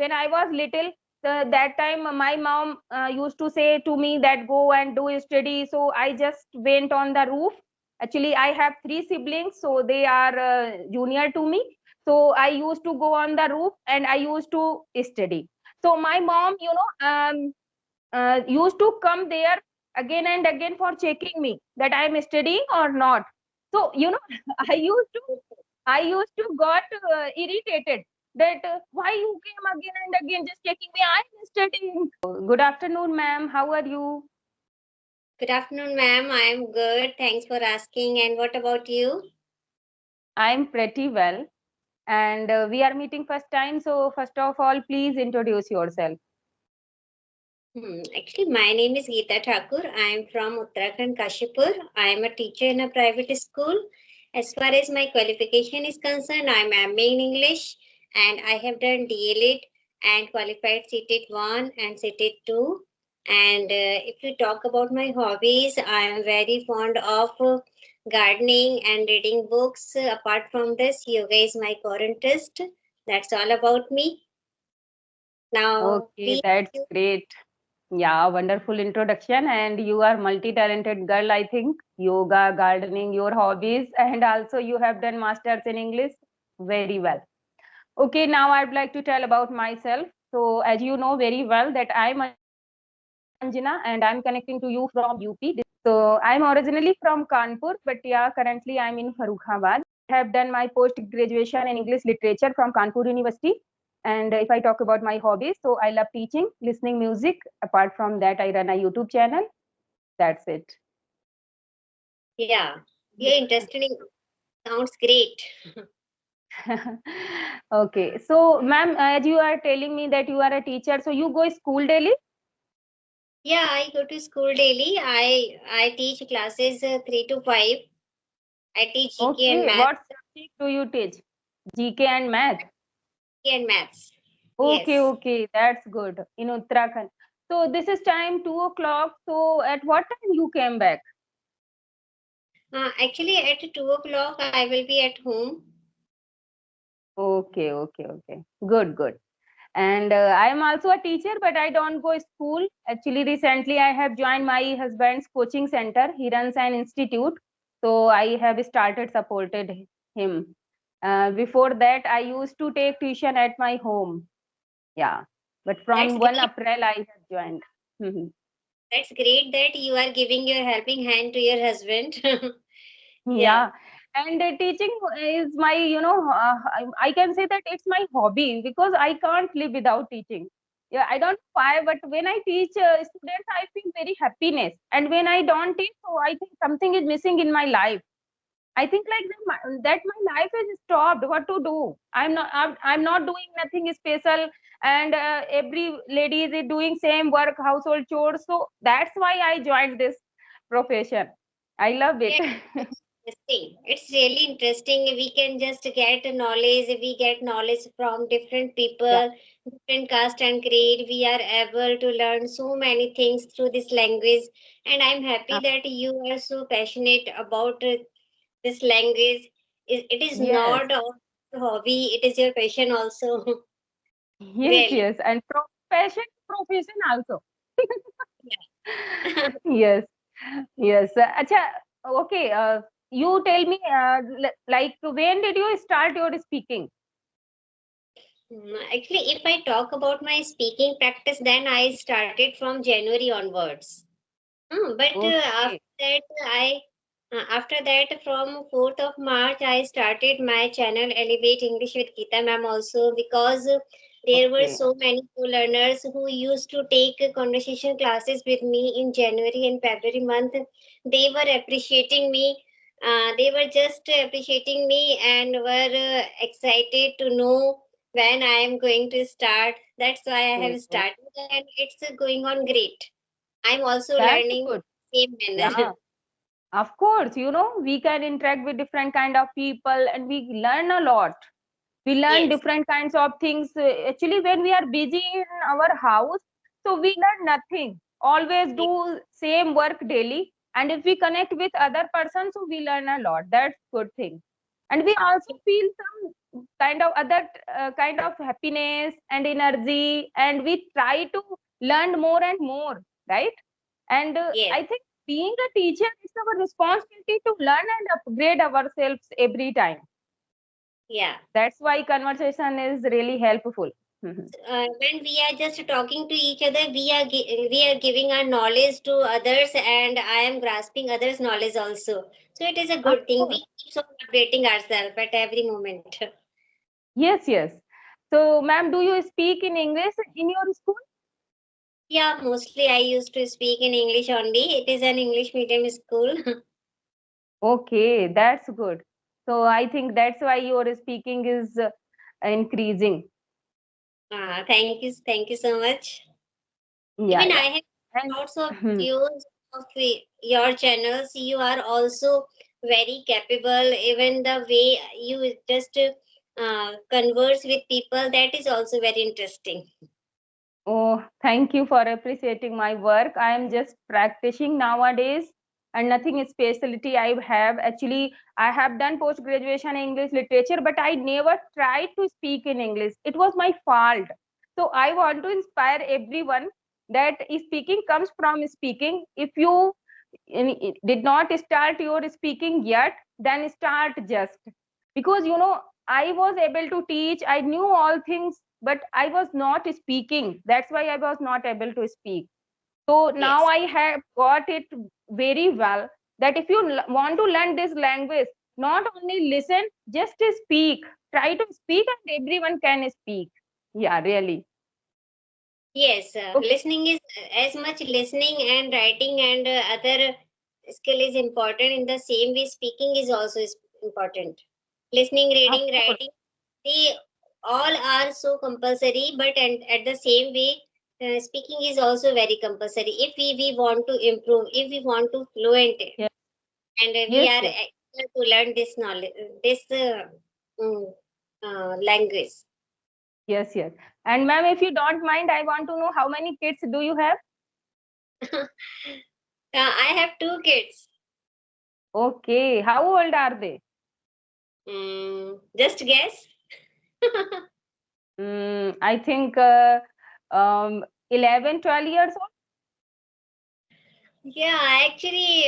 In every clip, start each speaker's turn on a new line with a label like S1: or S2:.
S1: when I was little, that time my mom used to say to me that go and do study. So I just went on the roof. Actually, I have three siblings, so they are junior to me. So I used to go on the roof and I used to study. So my mom, used to come there again and again for checking me that I am studying or not. So I used to I used to got irritated that why you came again and again just checking me. I am studying. Good afternoon, ma'am. How are you?
S2: Good afternoon, ma'am. I'm good. Thanks for asking. And what about you?
S1: I am pretty well, and we are meeting first time. So first of all, please introduce yourself.
S2: Actually, my name is Geeta Thakur. I'm from Uttarakhand, Kashipur. I'm a teacher in a private school. As far as my qualification is concerned, I'm MA in English and I have done DLED and qualified CTET 1 and CTET 2. And if we talk about my hobbies, I am very fond of gardening and reading books. Apart from this, yoga is my core interest. That's all about me. Now,
S1: Okay,
S2: please.
S1: that's great. Yeah, wonderful introduction. And you are multi-talented girl, I think. Yoga, gardening, your hobbies, and also you have done masters in English. Very well. Okay, now I'd like to tell about myself. So, as you know very well, that I'm Anjana and I'm connecting to you from UP. So, I'm originally from Kanpur, but yeah, currently I'm in Farrukhabad. I have done my post graduation in English literature from Kanpur University. And if I talk about my hobbies, so I love teaching, listening music. Apart from that, I run a YouTube channel. That's it.
S2: Yeah, you're interested in sounds great.
S1: Okay, so ma'am, as you are telling me that you are a teacher, so you go school daily?
S2: Yeah, I go to school daily. I teach classes 3 to 5. I teach GK and
S1: Okay,
S2: math.
S1: what subject do you teach? GK and math.
S2: GK and maths.
S1: Okay,
S2: Yes.
S1: okay, that's good. In Uttarakhand. So this is time 2 o'clock. So at what time you came back?
S2: Actually, at 2 o'clock, I will be at home.
S1: Okay, okay, okay. Good, good. And I am also a teacher, but I don't go school. Actually, recently I have joined my husband's coaching center. He runs an institute, so I have started supported him. Before that, I used to take tuition at my home. Yeah, but
S2: That's
S1: from 1
S2: great.
S1: April I have joined. Mhm.
S2: That's great that you are giving your helping hand to your husband. Yeah.
S1: Yeah, and teaching is my, I can say that it's my hobby because I can't live without teaching. Yeah, I don't know why, but when I teach students, I feel very happiness. And when I don't teach, so I think something is missing in my life. I think like that my life is stopped. What to do? I'm not doing nothing special, and every lady is doing same work, household chores. So that's why I joined this profession. I love it.
S2: Yeah, it's interesting. It's really interesting. We can just get knowledge. We get knowledge from different
S1: Yeah,
S2: people, different caste and creed. We are able to learn so many things through this language. And I'm happy
S1: uh,
S2: that you are so passionate about this language. It is
S1: yes,
S2: not a hobby, it is your passion also.
S1: yes,
S2: Really.
S1: yes, and profession, profession also.
S2: Yeah.
S1: Yes, yes. Acha, okay. You tell me, like, when did you start your speaking?
S2: Actually, if I talk about my speaking practice, then I started from January onwards. But
S1: Okay,
S2: after that from 4th of March I started my channel Elevate English with Geeta ma'am also because there were
S1: okay,
S2: so many co-learners who used to take conversation classes with me in January and February month. They were appreciating me. They were just appreciating me and were excited to know when I am going to start. That's why I
S1: okay.
S2: have started and it's going on great. I'm also
S1: That's
S2: learning
S1: good.
S2: same
S1: Yeah,
S2: manner.
S1: of course. We can interact with different kind of people, and we learn a lot. We learn
S2: Yes.
S1: different kinds of things. Actually, when we are busy in our house, so we learn nothing. Always
S2: Yes.
S1: do same work daily, and if we connect with other persons, so we learn a lot. That's good thing. And we also feel some kind of other kind of happiness and energy, and we try to learn more and more, right? And
S2: Yes.
S1: I think being a teacher is our responsibility to learn and upgrade ourselves every time.
S2: Yeah.
S1: That's why conversation is really helpful.
S2: When we are just talking to each other, we are giving our knowledge to others, and I am grasping others' knowledge also. So it is a
S1: Of
S2: good thing.
S1: course.
S2: We keep on updating ourselves at every moment.
S1: Yes, yes. So, ma'am, do you speak in English in your school?
S2: Yeah, mostly I used to speak in English only. It is an English medium school.
S1: Okay, that's good. So, I think that's why your speaking is increasing.
S2: Thank you so much.
S1: Yeah,
S2: Even
S1: yeah.
S2: I have
S1: And
S2: lots of views of your channels. You are also very capable. Even the way you just converse with people, that is also very interesting.
S1: oh, thank you for appreciating my work. I am just practicing nowadays and nothing specialty I have. Actually, I have done post graduation in English literature, but I never tried to speak in English. It was my fault. So I want to inspire everyone that speaking comes from speaking. If you did not start your speaking yet, then start just, because I was able to teach, I knew all things, but I was not speaking. That's why I was not able to speak. So now
S2: Yes,
S1: I have got it very well, that if you want to learn this language, not only listen, just speak. Try to speak and everyone can speak. Yeah, really.
S2: yes.
S1: Okay.
S2: Listening is as much listening and writing and other skill is important. In the same way, speaking is also important. Listening,
S1: Of
S2: reading,
S1: course.
S2: writing. They all are so compulsory, but and at the same way, speaking is also very compulsory. If we want to improve, if we want to fluent,
S1: Yes,
S2: and we
S1: yes,
S2: are
S1: yes.
S2: eager to learn this knowledge, this mm, language.
S1: Yes, yes. And ma'am, if you don't mind, I want to know how many kids do you have?
S2: I have two kids.
S1: Okay, how old are they?
S2: Just guess.
S1: I think 11, 12 years old.
S2: Yeah, actually,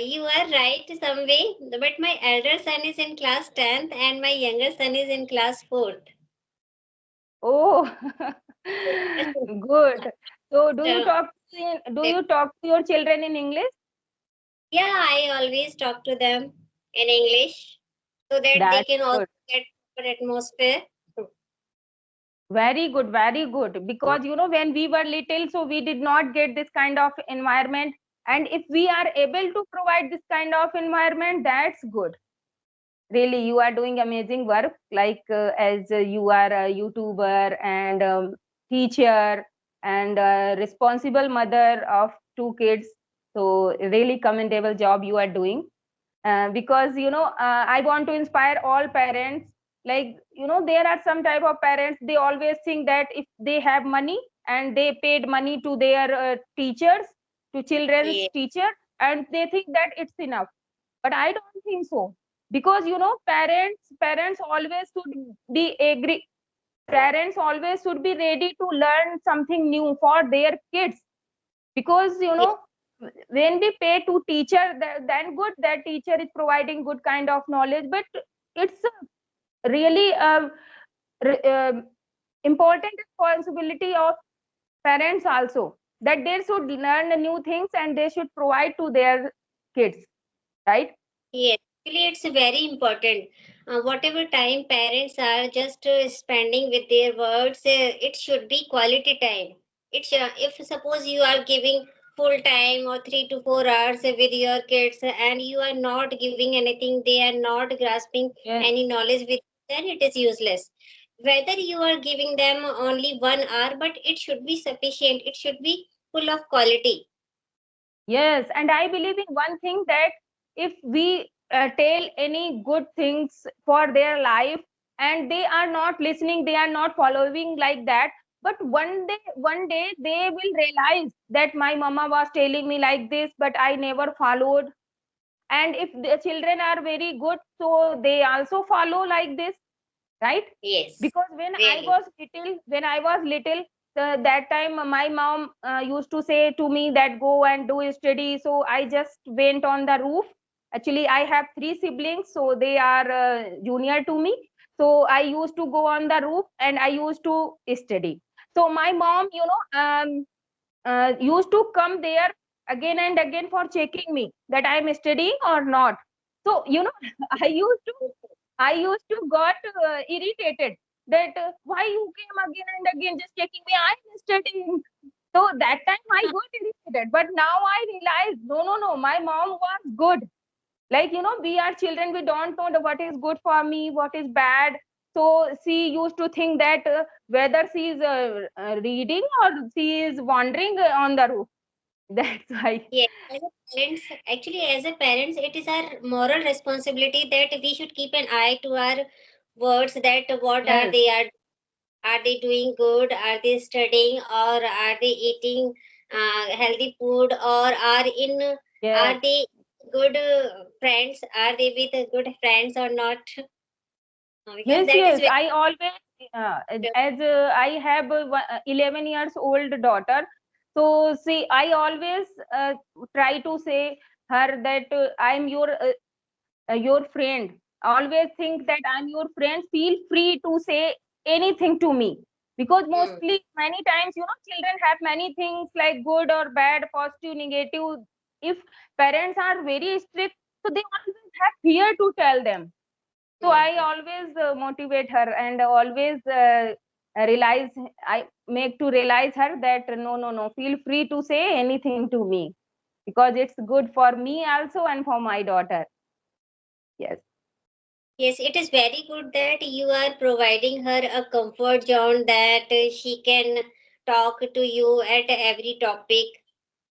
S2: you are right some way. But my elder son is in class 10th and my younger son is in class 4th.
S1: Oh, good. So,
S2: So,
S1: do you talk to your children in English?
S2: yeah, I always talk to them in English so that they
S1: That's
S2: can also
S1: good.
S2: get proper atmosphere.
S1: Very good, very good. Because when we were little, so we did not get this kind of environment. And if we are able to provide this kind of environment, that's good. Really, you are doing amazing work, like as you are a YouTuber and teacher and responsible mother of two kids. So really commendable job you are doing. Because I want to inspire all parents. Like there are some type of parents, they always think that if they have money and they paid money to their teachers, to children's
S2: Yeah.
S1: teacher, and they think that it's enough. But I don't think so, because parents always should be agree. Parents always should be ready to learn something new for their kids, because
S2: Yeah.
S1: when we pay to teacher, then good, that teacher is providing good kind of knowledge. But it's really important responsibility of parents also, that they should learn new things and they should provide to their kids, right?
S2: Yes, actually, it's very important. Whatever time parents are just spending with their words, it should be quality time. If suppose you are giving full time or 3 to 4 hours with your kids and you are not giving anything, they are not grasping
S1: Yeah.
S2: any knowledge with, then it is useless. Whether you are giving them only 1 hour, but it should be sufficient. It should be full of quality.
S1: Yes, and I believe in one thing, that if we tell any good things for their life and they are not listening, they are not following like that, but one day they will realize that my mama was telling me like this, but I never followed. And if the children are very good, so they also follow like this, right?
S2: Yes.
S1: Because when I
S2: Really.
S1: was little, that time my mom used to say to me that go and do study, so I just went on the roof. Actually, I have three siblings, so they are junior to me. So I used to go on the roof and I used to study. So my mom, used to come there again and again for checking me that I am studying or not. So i used to I used to got irritated that why you came again and again just checking me. I am studying. So that time I got irritated. But now I realize, no, no, no. My mom was good. Like, we are children. We don't know what is good for me, what is bad. So she used to think that whether she is reading or she is wandering on the roof. That's why.
S2: Yes, as a parents, actually, as a parents, it is our moral responsibility that we should keep an eye to our words. That what
S1: Yes,
S2: are they doing good? Are they studying, or are they eating healthy food, or
S1: yes.
S2: are they good friends? Are they with good friends or not? Because
S1: Yes,
S2: that is
S1: yes.
S2: very
S1: I always, as I have a 11 years old daughter, so see, I always try to say her that I'm your friend. Always think that I'm your friend. Feel free to say anything to me, because
S2: mm,
S1: mostly many times, children have many things like good or bad, positive, negative. If parents are very strict, so they always have fear to tell them. So
S2: mm,
S1: I always motivate her and always realize, I make to realize her that no, no, no, feel free to say anything to me, because it's good for me also and for my daughter. Yes,
S2: yes, it is very good that you are providing her a comfort zone that she can talk to you at every topic.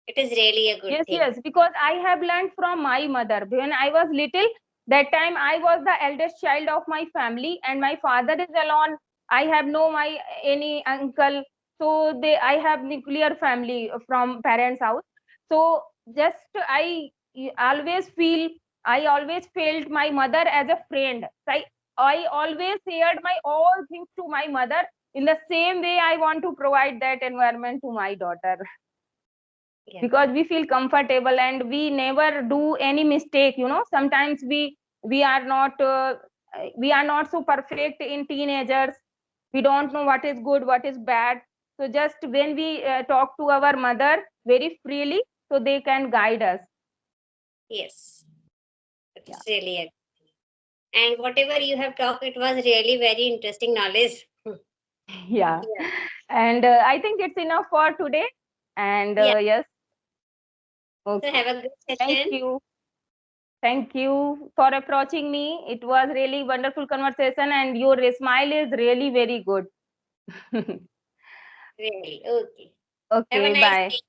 S2: It is really a good
S1: yes,
S2: thing.
S1: yes, because I have learned from my mother. When I was little, that time I was the eldest child of my family, and my father is alone. I have no my any uncle, so they I have nuclear family from parents' house. So just always feel I always felt my mother as a friend. I always shared my all things to my mother. In the same way, I want to provide that environment to my daughter,
S2: Yeah.
S1: because we feel comfortable and we never do any mistake. Sometimes we are not so perfect in teenagers. We don't know what is good, what is bad. So just when we talk to our mother very freely, so they can guide us.
S2: Yes.
S1: Yeah.
S2: It's really a, and whatever you have talked, it was really very interesting knowledge.
S1: Yeah.
S2: Yeah.
S1: And I think it's enough for today. And
S2: Yeah.
S1: yes.
S2: So
S1: Okay.
S2: have a good
S1: Thank
S2: session.
S1: you. Thank you for approaching me. It was really wonderful conversation, and your smile is really very good.
S2: Really. Okay. Have a
S1: Okay,
S2: nice
S1: bye.
S2: day.